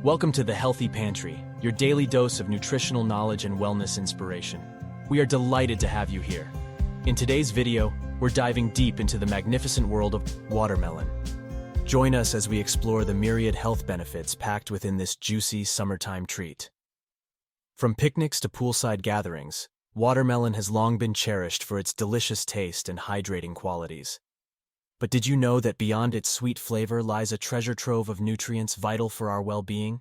Welcome to the Healthy Pantry, your daily dose of nutritional knowledge and wellness inspiration. We are delighted to have you here. In today's video, we're diving deep into the magnificent world of watermelon. Join us as we explore the myriad health benefits packed within this juicy summertime treat. From picnics to poolside gatherings, watermelon has long been cherished for its delicious taste and hydrating qualities. But did you know that beyond its sweet flavor lies a treasure trove of nutrients vital for our well-being?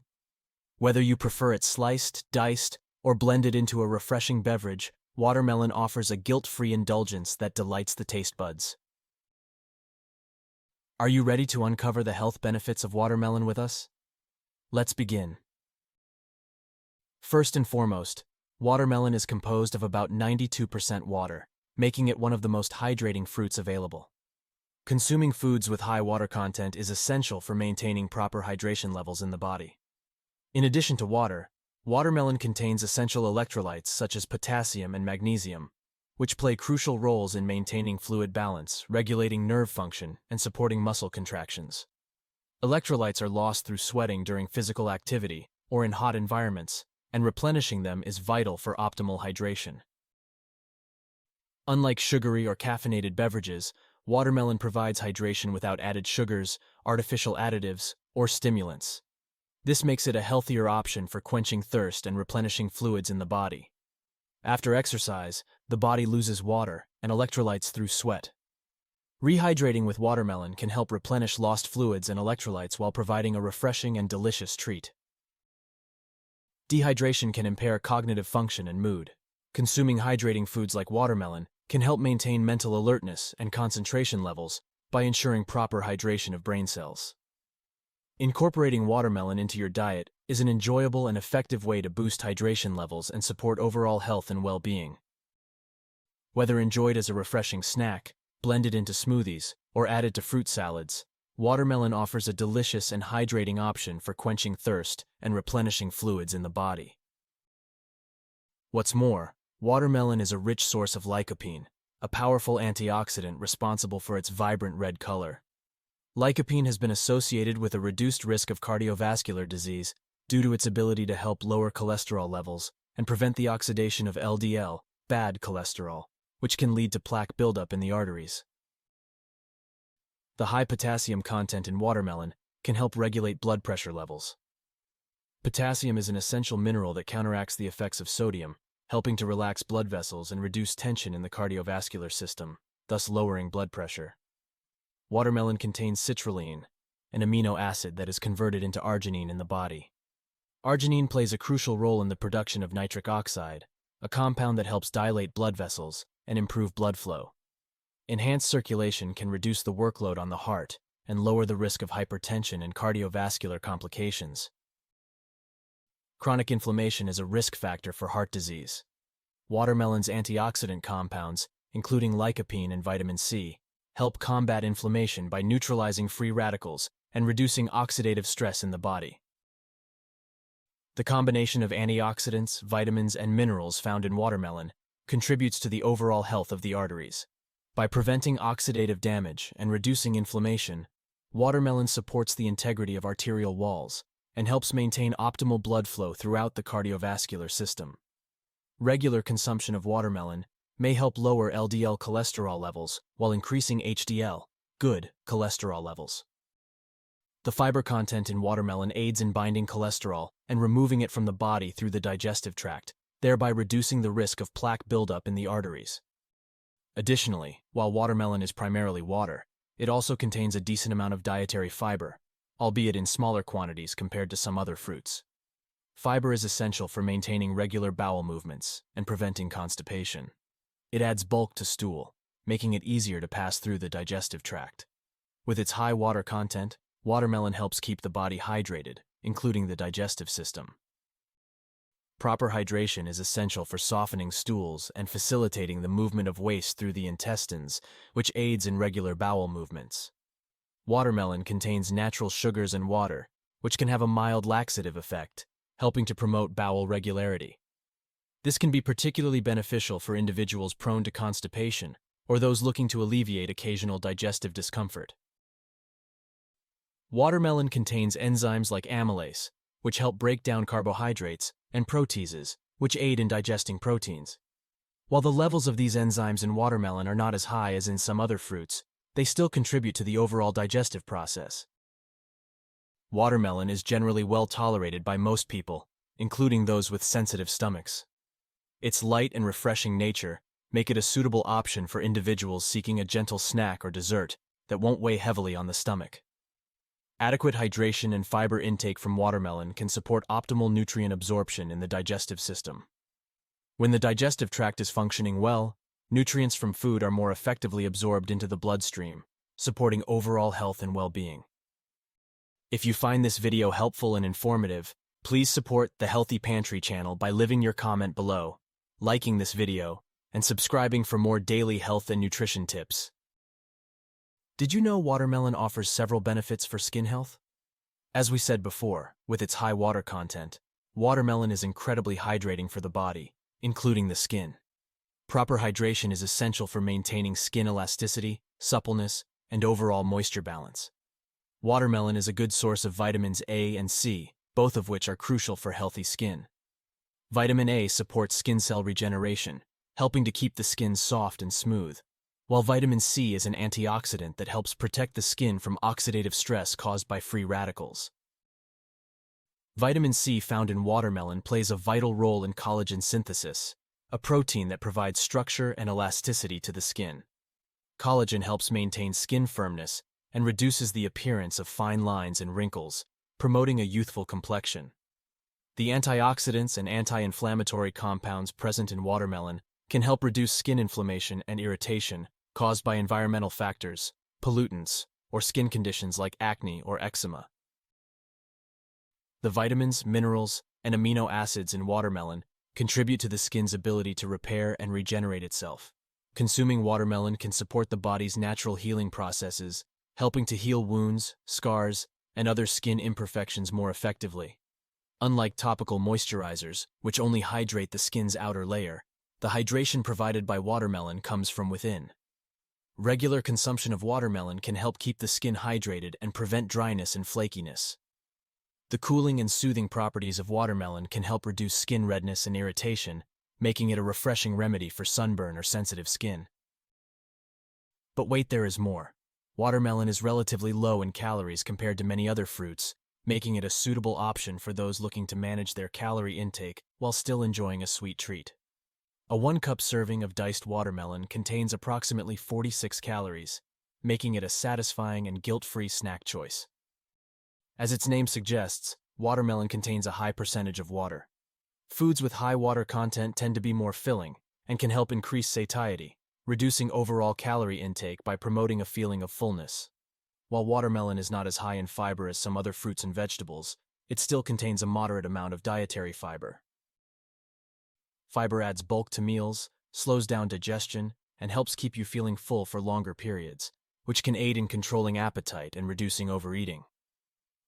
Whether you prefer it sliced, diced, or blended into a refreshing beverage, watermelon offers a guilt-free indulgence that delights the taste buds. Are you ready to uncover the health benefits of watermelon with us? Let's begin. First and foremost, watermelon is composed of about 92% water, making it one of the most hydrating fruits available. Consuming foods with high water content is essential for maintaining proper hydration levels in the body. In addition to water, watermelon contains essential electrolytes such as potassium and magnesium, which play crucial roles in maintaining fluid balance, regulating nerve function, and supporting muscle contractions. Electrolytes are lost through sweating during physical activity or in hot environments, and replenishing them is vital for optimal hydration. Unlike sugary or caffeinated beverages, watermelon provides hydration without added sugars, artificial additives, or stimulants. This makes it a healthier option for quenching thirst and replenishing fluids in the body. After exercise, the body loses water and electrolytes through sweat. Rehydrating with watermelon can help replenish lost fluids and electrolytes while providing a refreshing and delicious treat. Dehydration can impair cognitive function and mood. Consuming hydrating foods like watermelon can help maintain mental alertness and concentration levels by ensuring proper hydration of brain cells. Incorporating watermelon into your diet is an enjoyable and effective way to boost hydration levels and support overall health and well-being. Whether enjoyed as a refreshing snack, blended into smoothies, or added to fruit salads, watermelon offers a delicious and hydrating option for quenching thirst and replenishing fluids in the body. What's more, watermelon is a rich source of lycopene, a powerful antioxidant responsible for its vibrant red color. Lycopene has been associated with a reduced risk of cardiovascular disease due to its ability to help lower cholesterol levels and prevent the oxidation of LDL, bad cholesterol, which can lead to plaque buildup in the arteries. The high potassium content in watermelon can help regulate blood pressure levels. Potassium is an essential mineral that counteracts the effects of sodium, helping to relax blood vessels and reduce tension in the cardiovascular system, thus lowering blood pressure. Watermelon contains citrulline, an amino acid that is converted into arginine in the body. Arginine plays a crucial role in the production of nitric oxide, a compound that helps dilate blood vessels and improve blood flow. Enhanced circulation can reduce the workload on the heart and lower the risk of hypertension and cardiovascular complications. Chronic inflammation is a risk factor for heart disease. Watermelon's antioxidant compounds, including lycopene and vitamin C, help combat inflammation by neutralizing free radicals and reducing oxidative stress in the body. The combination of antioxidants, vitamins, and minerals found in watermelon contributes to the overall health of the arteries. By preventing oxidative damage and reducing inflammation, watermelon supports the integrity of arterial walls and helps maintain optimal blood flow throughout the cardiovascular system. Regular consumption of watermelon may help lower LDL cholesterol levels while increasing HDL, good cholesterol levels. The fiber content in watermelon aids in binding cholesterol and removing it from the body through the digestive tract, thereby reducing the risk of plaque buildup in the arteries. Additionally, while watermelon is primarily water, it also contains a decent amount of dietary fiber, albeit in smaller quantities compared to some other fruits. Fiber is essential for maintaining regular bowel movements and preventing constipation. It adds bulk to stool, making it easier to pass through the digestive tract. With its high water content, watermelon helps keep the body hydrated, including the digestive system. Proper hydration is essential for softening stools and facilitating the movement of waste through the intestines, which aids in regular bowel movements. Watermelon contains natural sugars and water, which can have a mild laxative effect, helping to promote bowel regularity. This can be particularly beneficial for individuals prone to constipation or those looking to alleviate occasional digestive discomfort. Watermelon contains enzymes like amylase, which help break down carbohydrates, and proteases, which aid in digesting proteins. While the levels of these enzymes in watermelon are not as high as in some other fruits, they still contribute to the overall digestive process. Watermelon is generally well tolerated by most people, including those with sensitive stomachs. Its light and refreshing nature make it a suitable option for individuals seeking a gentle snack or dessert that won't weigh heavily on the stomach. Adequate hydration and fiber intake from watermelon can support optimal nutrient absorption in the digestive system. When the digestive tract is functioning well, nutrients from food are more effectively absorbed into the bloodstream, supporting overall health and well-being. If you find this video helpful and informative, please support the Healthy Pantry channel by leaving your comment below, liking this video, and subscribing for more daily health and nutrition tips. Did you know watermelon offers several benefits for skin health? As we said before, with its high water content, watermelon is incredibly hydrating for the body, including the skin. Proper hydration is essential for maintaining skin elasticity, suppleness, and overall moisture balance. Watermelon is a good source of vitamins A and C, both of which are crucial for healthy skin. Vitamin A supports skin cell regeneration, helping to keep the skin soft and smooth, while vitamin C is an antioxidant that helps protect the skin from oxidative stress caused by free radicals. Vitamin C found in watermelon plays a vital role in collagen synthesis, a protein that provides structure and elasticity to the skin. Collagen helps maintain skin firmness and reduces the appearance of fine lines and wrinkles, promoting a youthful complexion. The antioxidants and anti-inflammatory compounds present in watermelon can help reduce skin inflammation and irritation caused by environmental factors, pollutants, or skin conditions like acne or eczema. The vitamins, minerals, and amino acids in watermelon contribute to the skin's ability to repair and regenerate itself. Consuming watermelon can support the body's natural healing processes, helping to heal wounds, scars, and other skin imperfections more effectively. Unlike topical moisturizers, which only hydrate the skin's outer layer, the hydration provided by watermelon comes from within. Regular consumption of watermelon can help keep the skin hydrated and prevent dryness and flakiness. The cooling and soothing properties of watermelon can help reduce skin redness and irritation, making it a refreshing remedy for sunburn or sensitive skin. But wait, there is more. Watermelon is relatively low in calories compared to many other fruits, making it a suitable option for those looking to manage their calorie intake while still enjoying a sweet treat. A 1-cup serving of diced watermelon contains approximately 46 calories, making it a satisfying and guilt-free snack choice. As its name suggests, watermelon contains a high percentage of water. Foods with high water content tend to be more filling and can help increase satiety, reducing overall calorie intake by promoting a feeling of fullness. While watermelon is not as high in fiber as some other fruits and vegetables, it still contains a moderate amount of dietary fiber. Fiber adds bulk to meals, slows down digestion, and helps keep you feeling full for longer periods, which can aid in controlling appetite and reducing overeating.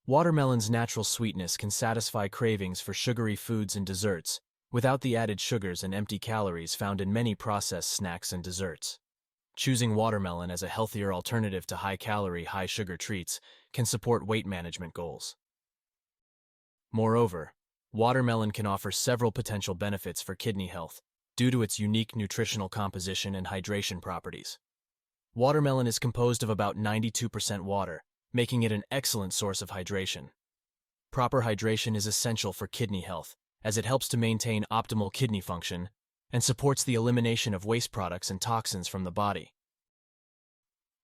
Watermelon's natural sweetness can satisfy cravings for sugary foods and desserts, without the added sugars and empty calories found in many processed snacks and desserts. Choosing watermelon as a healthier alternative to high-calorie, high-sugar treats can support weight management goals. Moreover, watermelon can offer several potential benefits for kidney health due to its unique nutritional composition and hydration properties. Watermelon is composed of about 92% water, making it an excellent source of hydration. Proper hydration is essential for kidney health, as it helps to maintain optimal kidney function and supports the elimination of waste products and toxins from the body.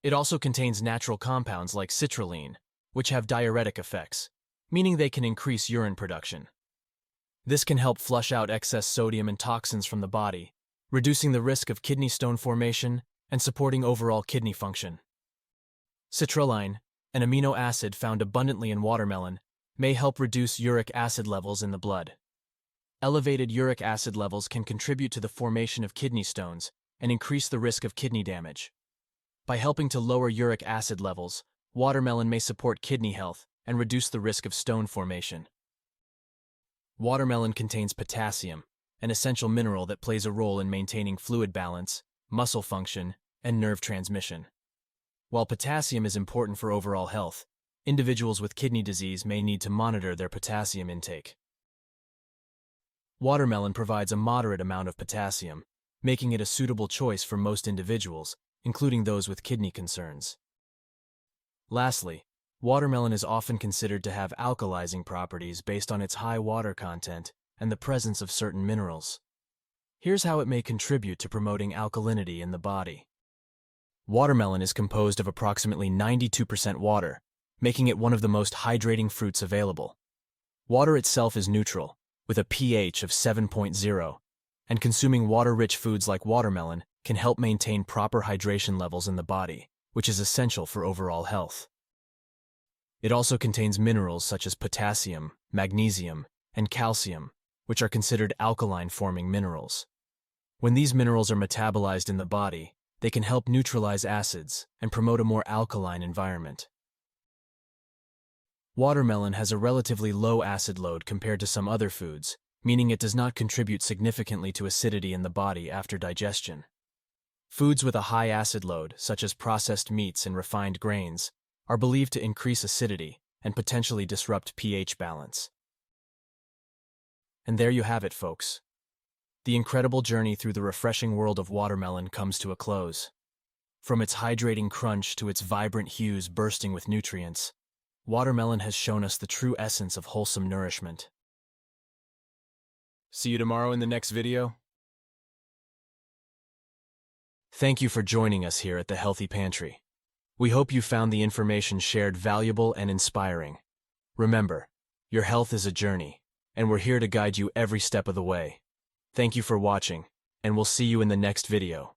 It also contains natural compounds like citrulline, which have diuretic effects, meaning they can increase urine production. This can help flush out excess sodium and toxins from the body, reducing the risk of kidney stone formation and supporting overall kidney function. Citrulline, an amino acid found abundantly in watermelon, may help reduce uric acid levels in the blood. Elevated uric acid levels can contribute to the formation of kidney stones and increase the risk of kidney damage. By helping to lower uric acid levels, watermelon may support kidney health and reduce the risk of stone formation. Watermelon contains potassium, an essential mineral that plays a role in maintaining fluid balance, muscle function, and nerve transmission. While potassium is important for overall health, Individuals with kidney disease may need to monitor their potassium intake. Watermelon provides a moderate amount of potassium, making it a suitable choice for most individuals, including those with kidney concerns. Lastly, watermelon is often considered to have alkalizing properties based on its high water content and the presence of certain minerals. Here's how it may contribute to promoting alkalinity in the body. Watermelon is composed of approximately 92% water, making it one of the most hydrating fruits available. Water itself is neutral, with a pH of 7.0, and consuming water-rich foods like watermelon can help maintain proper hydration levels in the body, which is essential for overall health. It also contains minerals such as potassium, magnesium, and calcium, which are considered alkaline-forming minerals. When these minerals are metabolized in the body, they can help neutralize acids and promote a more alkaline environment. Watermelon has a relatively low acid load compared to some other foods, meaning it does not contribute significantly to acidity in the body after digestion. Foods with a high acid load, such as processed meats and refined grains, are believed to increase acidity and potentially disrupt pH balance. And there you have it, folks. The incredible journey through the refreshing world of watermelon comes to a close. From its hydrating crunch to its vibrant hues bursting with nutrients, watermelon has shown us the true essence of wholesome nourishment. See you tomorrow in the next video. Thank you for joining us here at the Healthy Pantry. We hope you found the information shared valuable and inspiring. Remember, your health is a journey, and we're here to guide you every step of the way. Thank you for watching, and we'll see you in the next video.